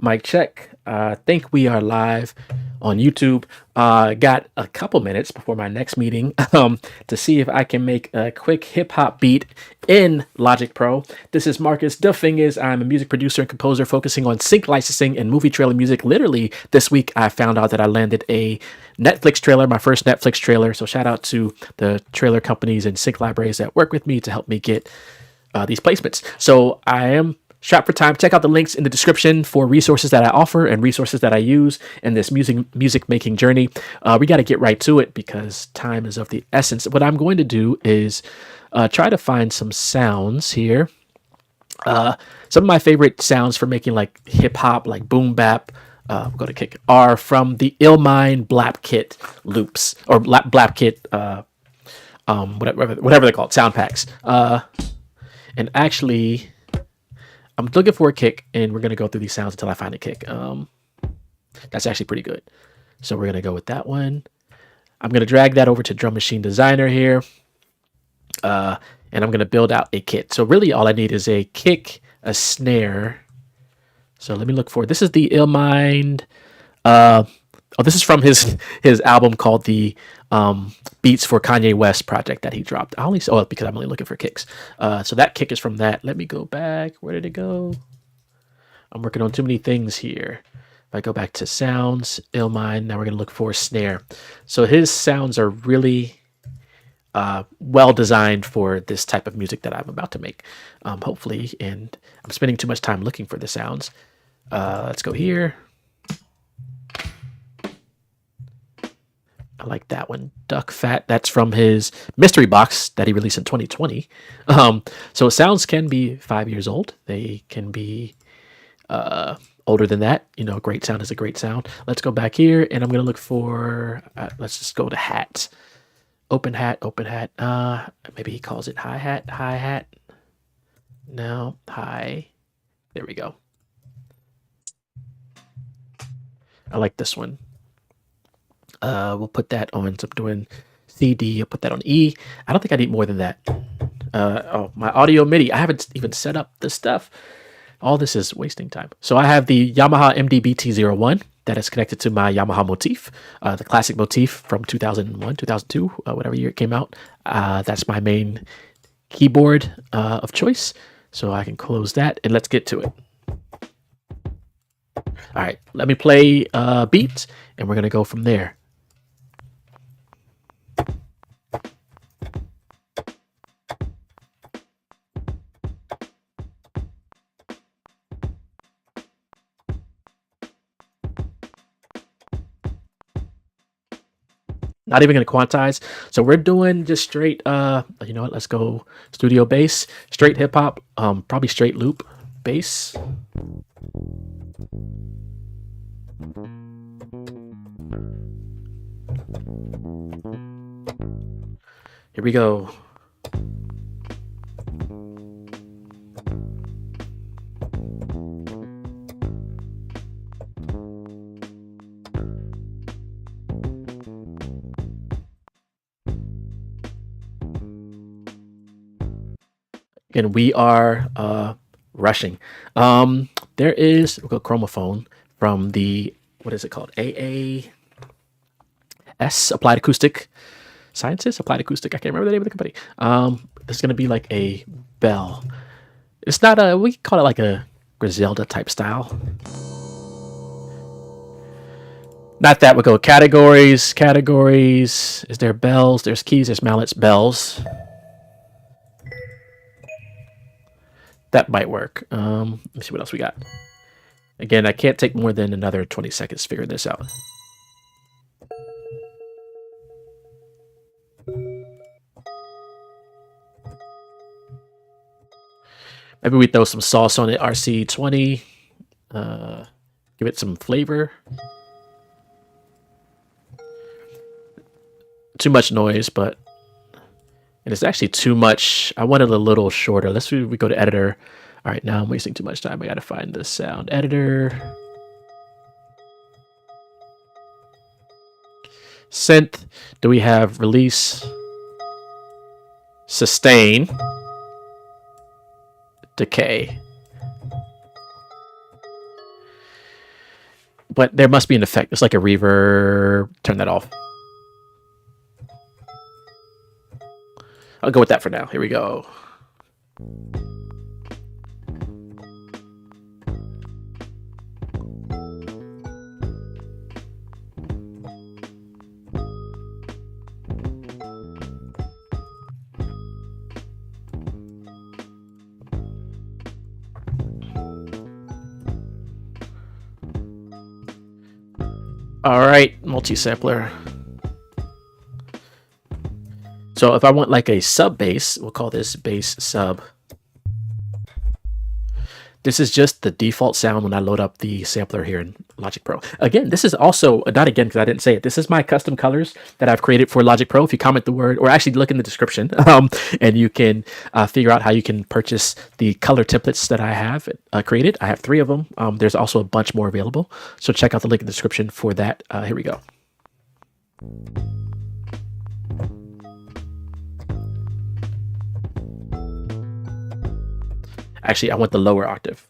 Mic check. I think we are live on YouTube. Got a couple minutes before my next meeting to see if I can make a quick hip hop beat in Logic Pro. This is Marcus the Fingaz. I'm a music producer and composer focusing on sync licensing and movie trailer music. Literally this week I found out that I landed a Netflix trailer, my first Netflix trailer. So shout out to the trailer companies and sync libraries that work with me to help me get these placements. So I am strapped for time. Check out the links in the description for resources that I offer and resources that I use in this music making journey. We got to get right to it because time is of the essence. What I'm going to do is try to find some sounds here. Some of my favorite sounds for making like hip hop, like boom bap, go to kick, are from the Illmind Blap Kit loops or Blap Kit, whatever they're called, sound packs. And actually, I'm looking for a kick, and we're going to go through these sounds until I find a kick. That's actually pretty good. So we're going to go with that one. I'm going to drag that over to Drum Machine Designer here. And I'm going to build out a kit. So really all I need is a kick, a snare. So let me look for, this is the Illmind. This is from his album called the Beats for Kanye West project that he dropped. Because I'm only looking for kicks. So that kick is from that. Let me go back. Where did it go? I'm working on too many things here. If I go back to sounds, Illmind, now we're going to look for snare. So his sounds are really well designed for this type of music that I'm about to make, hopefully. And I'm spending too much time looking for the sounds. Let's go here. I like that one. Duck Fat. That's from his mystery box that he released in 2020. So sounds can be 5 years old. They can be older than that. You know, a great sound is a great sound. Let's go back here, and I'm going to look for, let's just go to hats. Open hat. Maybe he calls it hi-hat. No, hi. There we go. I like this one. We'll put that on, so I'm doing CD, I'll put that on E. I don't think I need more than that. My audio MIDI, I haven't even set up this stuff. All this is wasting time. So I have the Yamaha MD-BT-01 that is connected to my Yamaha motif, the classic motif from 2001, 2002, whatever year it came out. That's my main keyboard of choice. So I can close that, and let's get to it. All right, let me play beat, and we're going to go from there. Not even going to quantize. So we're doing just straight, you know what, let's go studio bass, straight hip hop, probably straight loop bass. Here we go. And we are rushing. There is, we'll go chromophone from the, what is it called? AAS, Applied Acoustic Sciences, Applied Acoustic. I can't remember the name of the company. It's going to be like a bell. It's not a, we call it like a Griselda type style. Not that, we'll go categories. Is there bells? There's keys, there's mallets, bells. That might work. Let me see what else we got. Again, I can't take more than another 20 seconds to figure this out. Maybe we throw some sauce on it, RC20. Give it some flavor. Too much noise, but... And it's actually too much. I want it a little shorter. Let's we go to editor. All right, now I'm wasting too much time. I got to find the sound editor. Synth. Do we have release? Sustain. Decay. but there must be an effect. It's like a reverb. Turn that off. I'll go with that for now. Here we go. All right, multi-sampler. So if I want like a sub bass, we'll call this bass sub. This is just the default sound when I load up the sampler here in Logic Pro. Again, this is also, not again because I didn't say it, this is my custom colors that I've created for Logic Pro. If you comment the word, or actually look in the description, and you can figure out how you can purchase the color templates that I have created. I have 3 of them. There's also a bunch more available. So check out the link in the description for that. Here we go. Actually, I want the lower octave.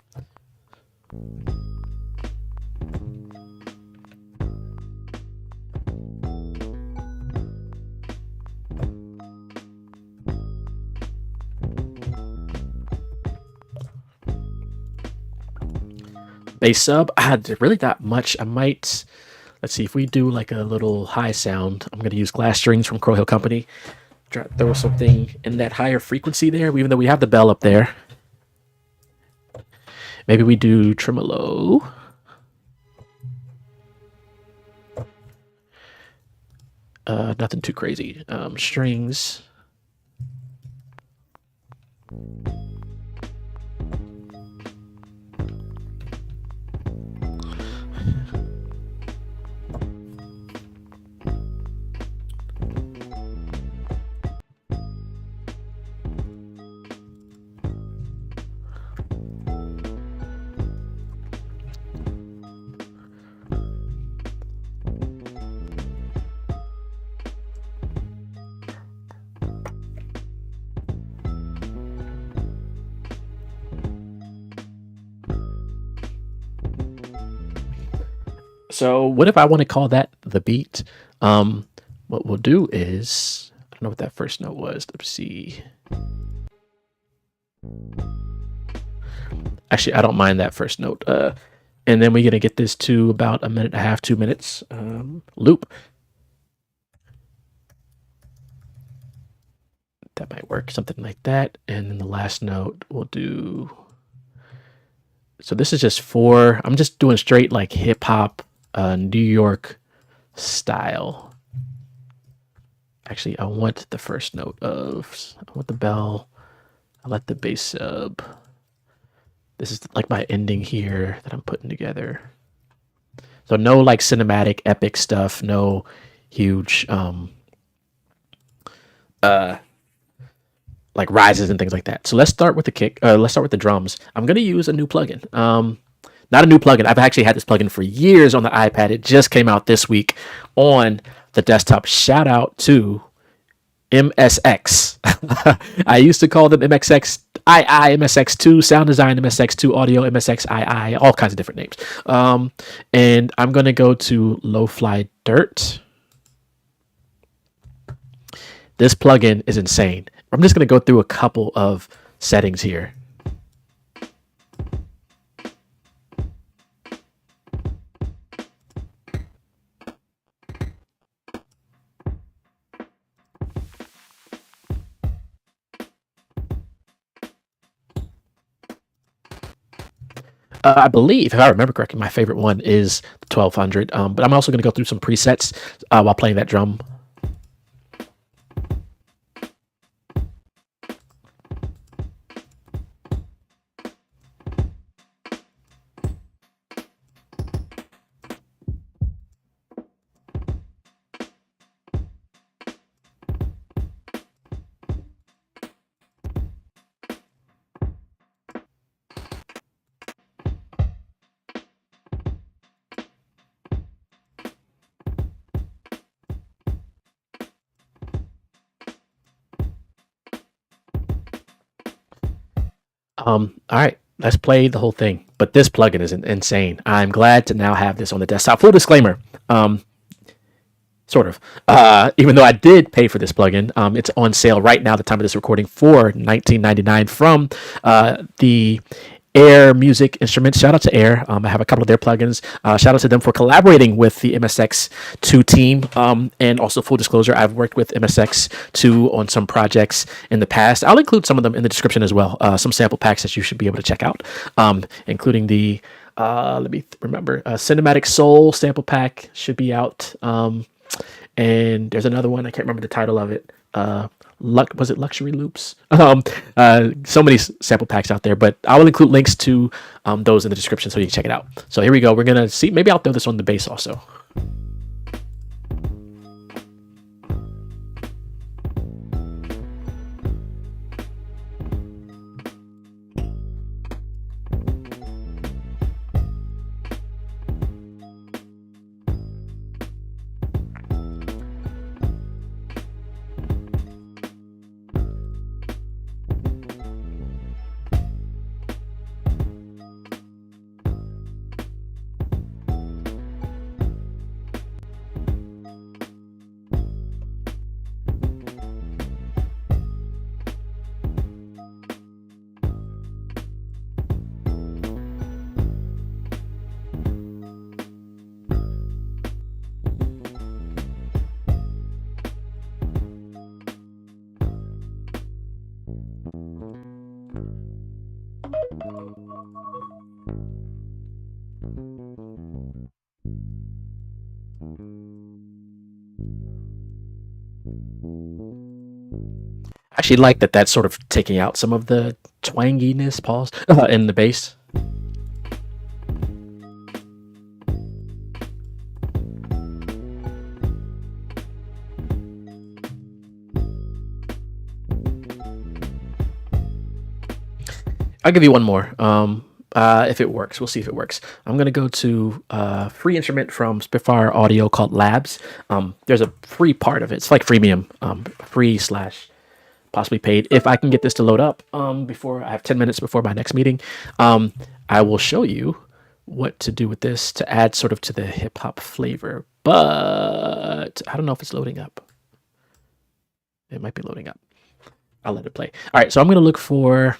Bass sub, I had really not much. I might, let's see, if we do like a little high sound, I'm going to use Glass Strings from Crow Hill Company. Throw something in that higher frequency there, even though we have the bell up there. Maybe we do tremolo. Nothing too crazy. Strings. So what if I want to call that the beat? What we'll do is, I don't know what that first note was. Let's see. Actually, I don't mind that first note. And then we're going to get this to about 1.5 minutes, 2 minutes. Loop. That might work, something like that. And then the last note we'll do. So this is just I'm just doing straight like hip hop, New York style. Actually, I want the first note I want the bell. I let the bass sub. This is like my ending here that I'm putting together. So no like cinematic epic stuff, no huge like rises and things like that. So let's start with the kick. Let's start with the drums. I'm gonna use a new plugin. Not a new plugin. I've actually had this plugin for years on the iPad. It just came out this week on the desktop. Shout out to MSX. I used to call them MSX II, MSX2 Sound Design, MSX2 Audio, MSX II, all kinds of different names. And I'm going to go to Lo-Fi Dirt. This plugin is insane. I'm just going to go through a couple of settings here. I believe, if I remember correctly, my favorite one is the 1200. But I'm also going to go through some presets while playing that drum. All right, let's play the whole thing. But this plugin is insane. I'm glad to now have this on the desktop. Full disclaimer, sort of. Even though I did pay for this plugin, it's on sale right now, the time of this recording, for $19.99 from the Air Music Instruments. Shout out to Air. I have a couple of their plugins. Shout out to them for collaborating with the MSX2 team. And also, full disclosure, I've worked with MSX2 on some projects in the past. I'll include some of them in the description as well. Some sample packs that you should be able to check out, including the let me remember, Cinematic Soul sample pack should be out. And there's another one, I can't remember the title of it. Was it Luxury Loops? So many sample packs out there, but I will include links to those in the description so you can check it out. So here we go. We're gonna see. Maybe I'll throw this on the bass also. I actually like that that's sort of taking out some of the twanginess, pause, in the bass. I'll give you one more. If it works, we'll see if it works. I'm gonna go to a free instrument from Spitfire Audio called Labs. There's a free part of it. It's like freemium, free slash possibly paid. If I can get this to load up before I have 10 minutes before my next meeting, I will show you what to do with this to add sort of to the hip hop flavor. But I don't know if it's loading up. It might be loading up. I'll let it play. All right, so I'm gonna look for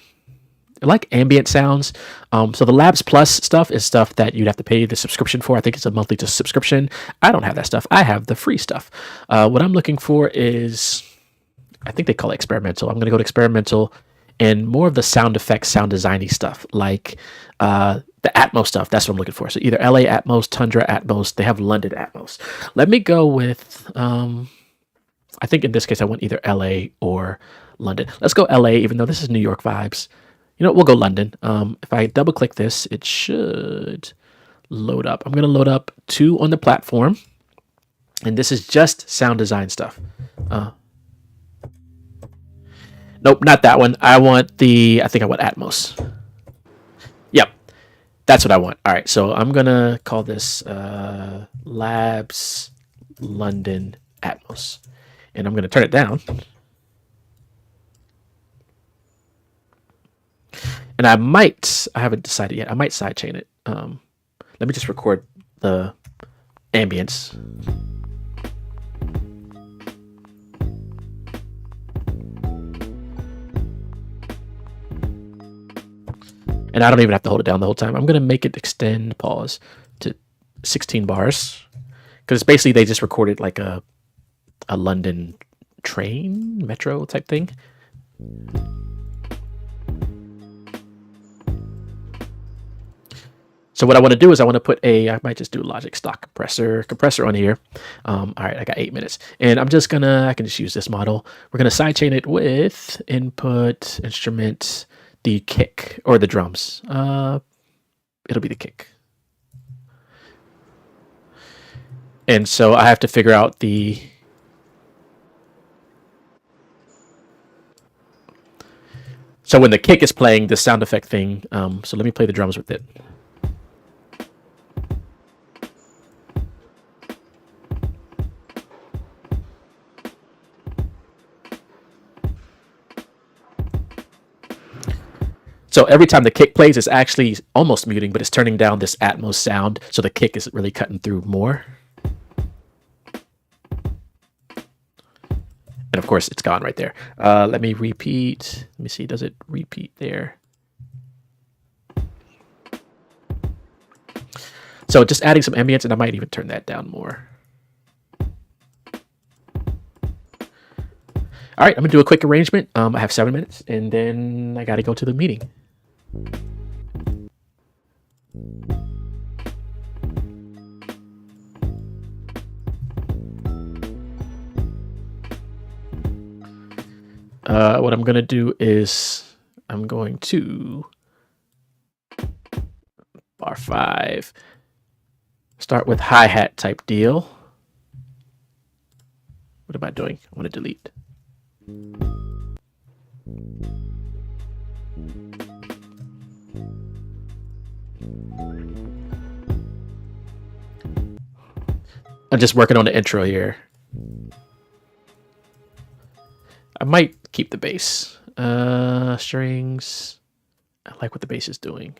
like ambient sounds. So the Labs Plus stuff is stuff that you'd have to pay the subscription for. I think it's a monthly subscription. I don't have that stuff. I have the free stuff. What I'm looking for is, I think they call it experimental. I'm going to go to experimental and more of the sound effects, sound designy stuff, like the Atmos stuff. That's what I'm looking for. So either LA Atmos, Tundra Atmos. They have London Atmos. Let me go with, I think in this case, I want either LA or London. Let's go LA, even though this is New York vibes. You know, we'll go London. If I double click this, it should load up. I'm going to load up 2 on the platform. And this is just sound design stuff. Nope, not that one. I want I think I want Atmos. Yep, that's what I want. All right, so I'm going to call this Labs London Atmos. And I'm going to turn it down. And I haven't decided yet. I might sidechain it. Let me just record the ambience. And I don't even have to hold it down the whole time. I'm going to make it extend pause to 16 bars. Because basically they just recorded like a London train, metro type thing. So what I want to do is I want to put I might just do Logic stock compressor on here. All right, I got 8 minutes. And I can just use this model. We're going to sidechain it with input, instrument, the kick, or the drums. It'll be the kick. And so I have to figure out so when the kick is playing the sound effect thing, so let me play the drums with it. So every time the kick plays, it's actually almost muting, but it's turning down this Atmos sound, so the kick is really cutting through more. And of course, it's gone right there. Let me repeat. Let me see. Does it repeat there? So just adding some ambience, and I might even turn that down more. All right, I'm gonna do a quick arrangement. I have 7 minutes, and then I gotta go to the meeting. What I'm gonna do is I'm going to bar 5, start with hi-hat type deal. What am I doing? I want to delete. I'm just working on the intro here. I might keep the bass. Strings. I like what the bass is doing.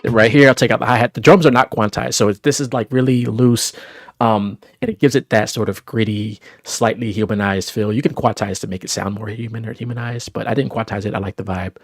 Right here, I'll take out the hi-hat. The drums are not quantized, so this is like really loose, and it gives it that sort of gritty, slightly humanized feel. You can quantize to make it sound more human or humanized, but I didn't quantize it. I like the vibe.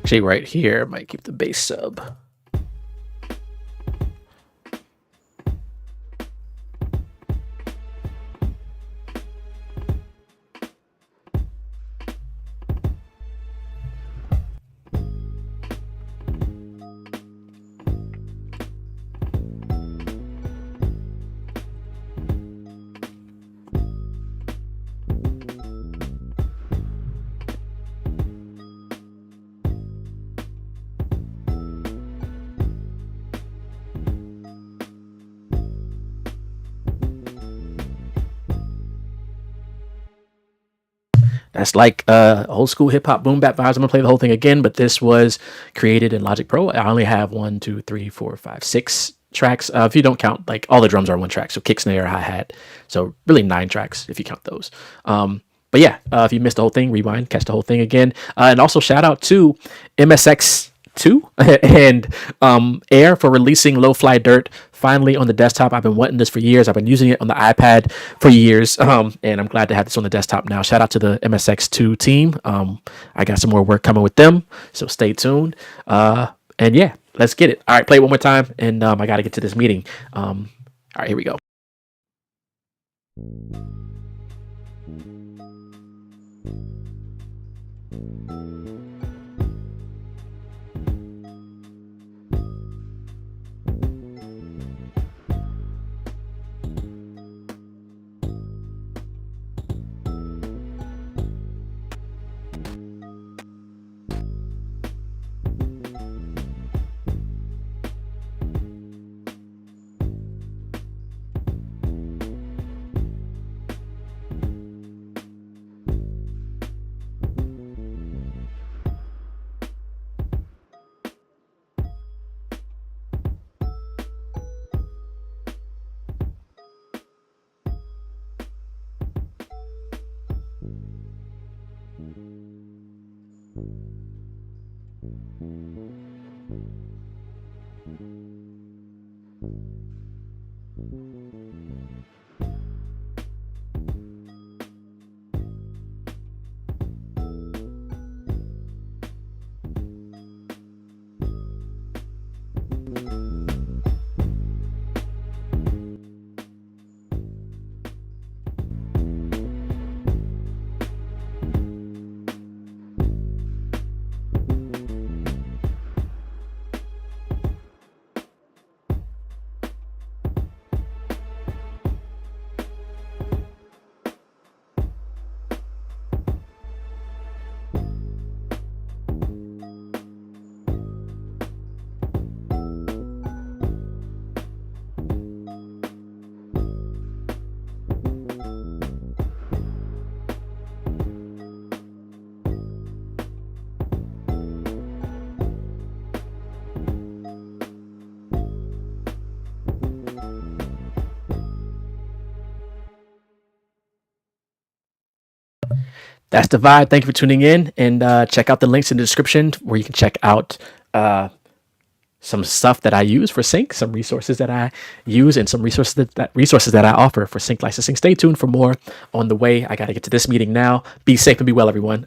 Actually, right here, I might keep the bass sub. That's like old school hip hop boom bap vibes. I'm gonna play the whole thing again, but this was created in Logic Pro. I only have 1, 2, 3, 4, 5, 6 tracks. If you don't count, like all the drums are 1 track, so kick, snare, hi hat. So really 9 tracks if you count those. But yeah, if you missed the whole thing, rewind, catch the whole thing again, and also shout out to MSX2 and Air for releasing Low Fly Dirt finally on the desktop. I've been wanting this for years. I've been using it on the iPad for years, and I'm glad to have this on the desktop now. Shout out to the MSX2 team. I got some more work coming with them, so stay tuned. And yeah, let's get it. All right, play it one more time, and I got to get to this meeting. All right, here we go. That's the vibe. Thank you for tuning in, and check out the links in the description where you can check out some stuff that I use for sync, some resources that I use, and some resources that I offer for sync licensing. Stay tuned for more on the way. I got to get to this meeting now. Be safe and be well, everyone.